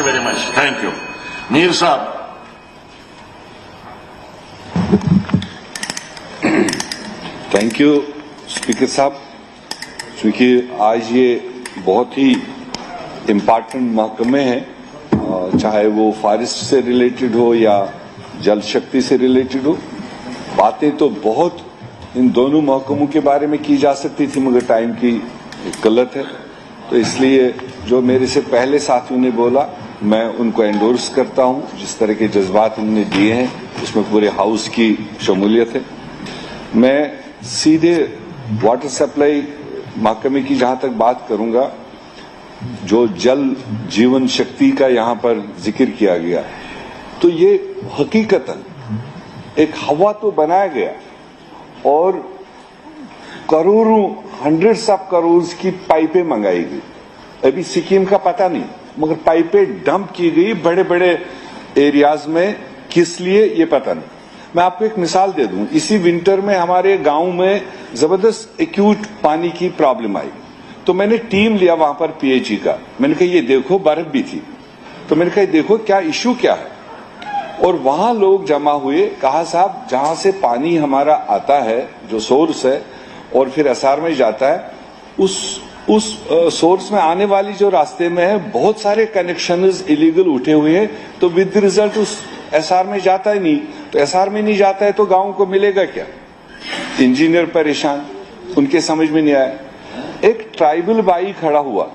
Very much, thank you. Mir Sahab. Thank you speaker साहब। चूंकि आज ये बहुत ही इम्पोर्टेंट महकमे हैं, चाहे वो फॉरेस्ट से रिलेटेड हो या जल शक्ति से रिलेटेड हो, बातें तो बहुत इन दोनों महकमों के बारे में की जा सकती थी, मगर टाइम की किल्लत है। तो इसलिए जो मेरे से पहले साथियों ने बोला, मैं उनको एंडोर्स करता हूं। जिस तरह के जज्बात उन्होंने दिए हैं, उसमें पूरे हाउस की शमूलियत है। मैं सीधे वाटर सप्लाई महकमे की जहां तक बात करूंगा, जो जल जीवन शक्ति का यहां पर जिक्र किया गया, तो ये हकीकतन एक हवा तो बनाया गया और करोड़ों, हंड्रेड्स ऑफ करोड़ की पाइपें मंगाई गई। अभी सिक्किम का पता नहीं, मगर पाइपें डंप की गई बड़े बड़े एरियाज में। किस लिए ये पता नहीं। मैं आपको एक मिसाल दे दूं। इसी विंटर में हमारे गांव में जबरदस्त एक्यूट पानी की प्रॉब्लम आई, तो मैंने टीम लिया वहां पर पीएचई का। मैंने कहा ये देखो, बर्फ भी थी, तो मैंने कहा देखो क्या इश्यू क्या है। और वहां लोग जमा हुए, कहा साहब जहां से पानी हमारा आता है, जो सोर्स है, और फिर एसआर में जाता है, उस सोर्स में आने वाली जो रास्ते में है, बहुत सारे कनेक्शंस इलीगल उठे हुए हैं। तो विद रिजल्ट उस एसआर में जाता ही नहीं। तो एसआर में नहीं जाता है तो गांव को मिलेगा क्या? इंजीनियर परेशान, उनके समझ में नहीं आया। एक ट्राइबल भाई खड़ा हुआ,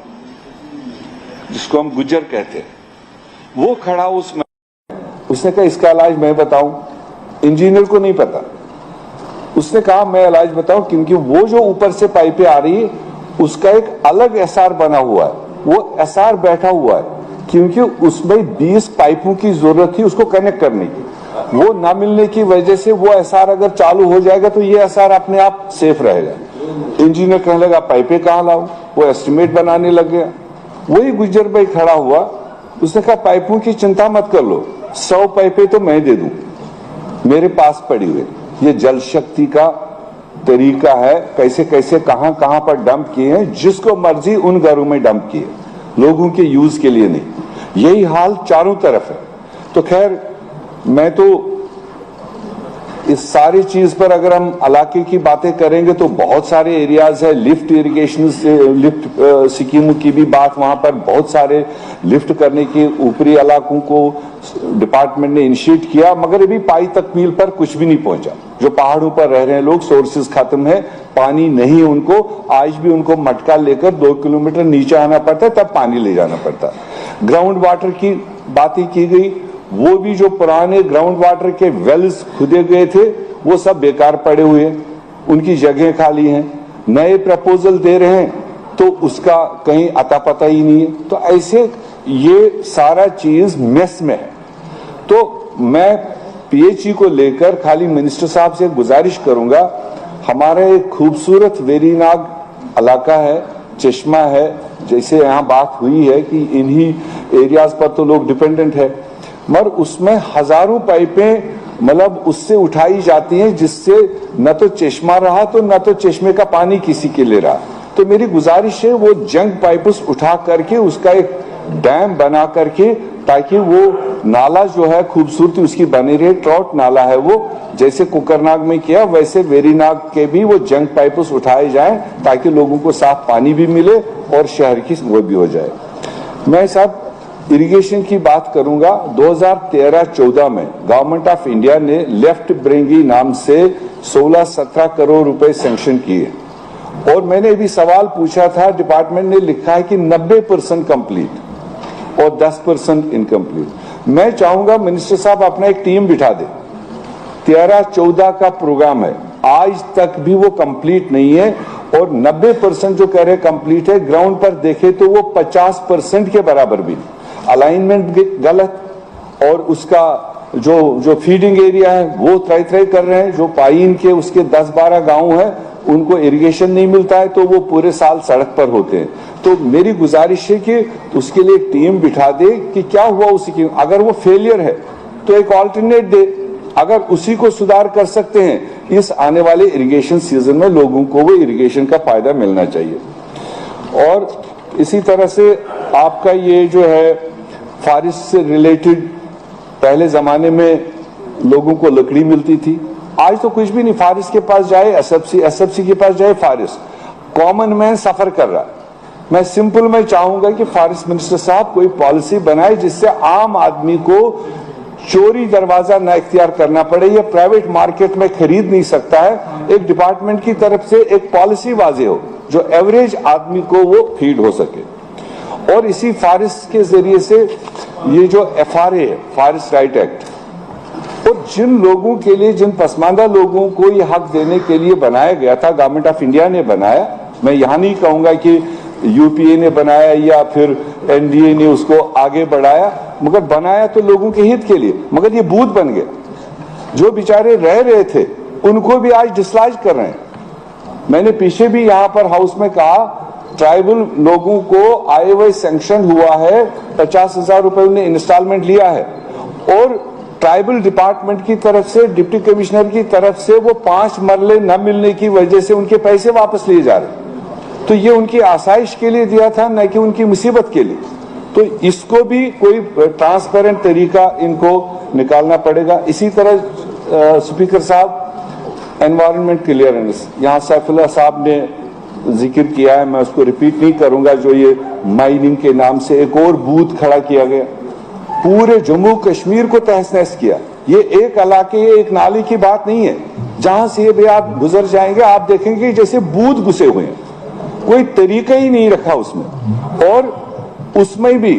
जिसको हम गुज्जर कहते हैं, वो खड़ा उसमें, उसने कहा इसका इलाज मैं बताऊं। इंजीनियर को नहीं पता। उसने कहा मैं इलाज बताऊं, क्योंकि वो जो ऊपर से पाइपें आ रही है, उसका एक अलग एसआर बना हुआ है। वो एसआर बैठा हुआ है, क्योंकि उसमें 20 पाइपों की जरूरत थी उसको कनेक्ट करने की। वो ना मिलने की वजह से वो एसआर अगर चालू हो जाएगा तो ये एसआर अपने आप सेफ रहेगा। इंजीनियर कहने लगा पाइपें कहां लाऊं, वो एस्टिमेट बनाने लग गया। वही गुज्जर भाई खड़ा हुआ, उसने कहा पाइपों की चिंता मत कर लो, 100 पाइपें तो मैं दे दूं, मेरे पास पड़ी हुई। ये जल शक्ति का तरीका है, कैसे कैसे कहां कहां पर डंप किए हैं, जिसको मर्जी उन घरों में डंप किए, लोगों के यूज के लिए नहीं। यही हाल चारों तरफ है। तो खैर, मैं तो इस सारी चीज पर अगर हम इलाके की बातें करेंगे तो बहुत सारे एरियाज है। लिफ्ट इरिगेशन से लिफ्ट स्कीमों की भी बात, वहां पर बहुत सारे लिफ्ट करने के ऊपरी इलाकों को डिपार्टमेंट ने इनिशिएट किया, मगर अभी पाई तक मील पर कुछ भी नहीं पहुंचा। जो पहाड़ों पर रह रहे हैं लोग, सोर्सेज खत्म है, पानी नहीं उनको, आज भी उनको मटका लेकर 2 किलोमीटर नीचे आना पड़ता है, तब पानी ले जाना पड़ता है। ग्राउंड वाटर की बातें की गई, वो भी जो पुराने ग्राउंड वाटर के वेल्स खुदे गए थे, वो सब बेकार पड़े हुए हैं, उनकी जगह खाली हैं। नए प्रपोजल दे रहे हैं तो उसका कहीं अता पता ही नहीं है। तो ऐसे ये सारा चीज मेस में है। तो मैं पीएचई को लेकर खाली मिनिस्टर साहब से गुजारिश करूंगा, हमारा एक खूबसूरत वेरीनाग इलाका है, चश्मा है, जैसे यहाँ बात हुई है कि इन्हीं एरियाज पर तो लोग डिपेंडेंट है, मगर उसमें हजारों पाइपें मतलब उससे उठाई जाती हैं, जिससे न तो चश्मा रहा तो न तो चश्मे का पानी किसी के लिए रहा। तो मेरी गुजारिश है वो जंग पाइप्स उठा करके उसका एक डैम बना करके, ताकि वो नाला जो है खूबसूरती उसकी बनी रहे। ट्राउट नाला है वो, जैसे कुकरनाग में किया वैसे वेरीनाग के भी वो जंग पाइप्स उठाए जाएं, ताकि लोगों को साफ पानी भी मिले और शहर की वो भी हो जाए। मैं साहब इरिगेशन की बात करूंगा। 2013-14 में गवर्नमेंट ऑफ इंडिया ने लेफ्ट ब्रेंगी नाम से 16-17 करोड़ रुपए सैंक्शन किए, और मैंने भी सवाल पूछा था, डिपार्टमेंट ने लिखा है कि 90% कंप्लीट और 10% इनकम्प्लीट। मैं चाहूंगा मिनिस्टर साहब अपना एक टीम बिठा दे। 13-14 का प्रोग्राम है, आज तक भी वो कंप्लीट नहीं है, और 90% जो कह रहे कंप्लीट है, ग्राउंड पर देखे तो वो 50% के बराबर भी नहीं। अलाइनमेंट गलत, और उसका जो फीडिंग एरिया है वो त्राई कर रहे हैं। जो पाइन के उसके 10-12 गांव है, उनको इरिगेशन नहीं मिलता है, तो वो पूरे साल सड़क पर होते हैं। तो मेरी गुजारिश है कि उसके लिए एक टीम बिठा दे कि क्या हुआ उसकी, अगर वो फेलियर है तो एक ऑल्टरनेट दे। अगर उसी को सुधार कर सकते हैं, इस आने वाले इरिगेशन सीजन में लोगों को वो इरिगेशन का फायदा मिलना चाहिए। और इसी तरह से आपका ये जो है फारिस से रिलेटेड पहले जमाने में लोगों को लकड़ी मिलती थी, आज तो कुछ भी नहीं। फारिस के पास जाए एसएफसी, एसएफसी के पास जाए फारिस, कॉमन मैन सफर कर रहा है। मैं चाहूंगा कि फॉरेस्ट मिनिस्टर साहब कोई पॉलिसी बनाए जिससे आम आदमी को चोरी दरवाजा न इख्तियार करना पड़े। ये प्राइवेट मार्केट में खरीद नहीं सकता है। एक डिपार्टमेंट की तरफ से एक पॉलिसी वाजे हो जो एवरेज आदमी को वो फीड हो सके। और इसी फॉरेस्ट के जरिए से ये जो FRA है, फॉरेस्ट राइट एक्ट, और जिन लोगों के लिए, जिन पसमानदा लोगों को ये हक देने के लिए बनाया गया था, गवर्नमेंट ऑफ इंडिया ने बनाया। मैं यहां नहीं कहूंगा कि UPA ने बनाया या फिर NDA ने उसको आगे बढ़ाया, मगर बनाया तो लोगों के हित के लिए। मगर ये बूथ बन गया। जो बेचारे रह रहे थे उनको भी आज डिसलाइज कर रहे हैं। मैंने पीछे भी यहां पर हाउस में कहा, ट्राइबल लोगों को आए हुए सैंक्शन हुआ है, 50,000 रुपए उन्हें इंस्टॉलमेंट लिया है, और ट्राइबल डिपार्टमेंट की तरफ से, डिप्टी कमिश्नर की तरफ से वो 5 मरले न मिलने की वजह से उनके पैसे वापस लिए जा रहे। तो ये उनकी आसाइश के लिए दिया था, न कि उनकी मुसीबत के लिए। तो इसको भी कोई ट्रांसपेरेंट तरीका इनको निकालना पड़ेगा। इसी तरह स्पीकर साहब, एनवायरनमेंट क्लियरेंस, यहाँ सैफुल्लाह साहब ने जिक्र किया है, मैं उसको रिपीट नहीं करूंगा। जो ये माइनिंग के नाम से एक और बूथ खड़ा किया गया, पूरे जम्मू कश्मीर को तहस नहस किया। ये एक इलाके, ये एक नाले की बात नहीं है। जहां से भी आप गुजर जाएंगे आप देखेंगे जैसे बूथ घुसे हुए हैं, कोई तरीका ही नहीं रखा उसमें। और उसमें भी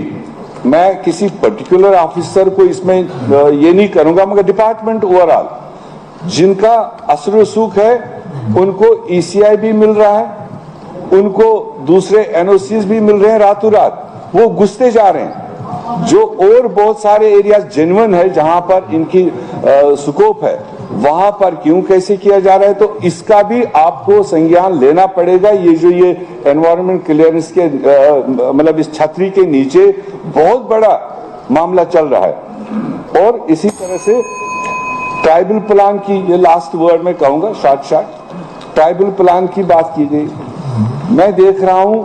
मैं किसी पर्टिकुलर ऑफिसर को इसमें ये नहीं करूंगा, मगर डिपार्टमेंट ओवरऑल जिनका असर रसूख है उनको ECI भी मिल रहा है, उनको दूसरे NOCs भी मिल रहे हैं, रातों रात वो घुसते जा रहे हैं। जो और बहुत सारे एरिया जेन्युइन है जहां पर इनकी स्कोप है, वहां पर क्यों कैसे किया जा रहा है, तो इसका भी आपको संज्ञान लेना पड़ेगा। ये जो ये एनवायरमेंट क्लियरेंस के मतलब इस छतरी के नीचे बहुत बड़ा मामला चल रहा है। और इसी तरह से ट्राइबल प्लान की, ये लास्ट वर्ड में कहूंगा शॉर्ट, ट्राइबल प्लान की बात की गई। मैं देख रहा हूं,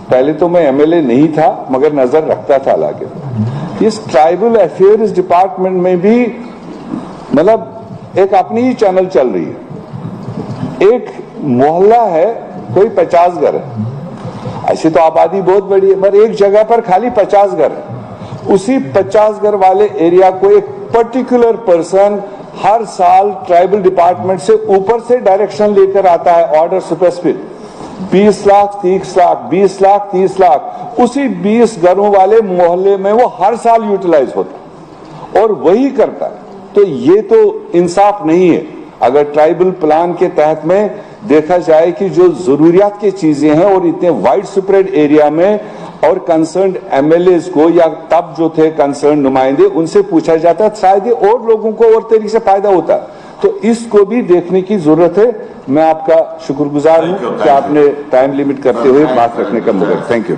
पहले तो मैं MLA नहीं था मगर नजर रखता था लाके, इस ट्राइबल अफेयर्स डिपार्टमेंट में भी मतलब एक अपनी ही चैनल चल रही है। एक मोहल्ला है, कोई 50 घर है, ऐसी तो आबादी बहुत बड़ी है, पर एक जगह पर खाली 50 घर है। उसी 50 घर वाले एरिया को एक पर्टिकुलर पर्सन हर साल ट्राइबल डिपार्टमेंट से ऊपर से डायरेक्शन लेकर आता है, ऑर्डर स्पेसिफिक 20 लाख 30 लाख 20 लाख 30 लाख, उसी 20 घरों वाले मोहल्ले में वो हर साल यूटिलाइज होता और वही करता है। तो ये तो इंसाफ नहीं है। अगर ट्राइबल प्लान के तहत में देखा जाए कि जो जरूरियात की चीजें हैं और इतने वाइड स्प्रेड एरिया में, और कंसर्न MLAs को या तब जो थे कंसर्न नुमाइंदे, उनसे पूछा जाता शायद और लोगों को और तरीके से फायदा होता। तो इसको भी देखने की जरूरत है। मैं आपका शुक्रगुजार हूं कि आपने टाइम लिमिट करते हुए बात रखने का मौका। Thank you.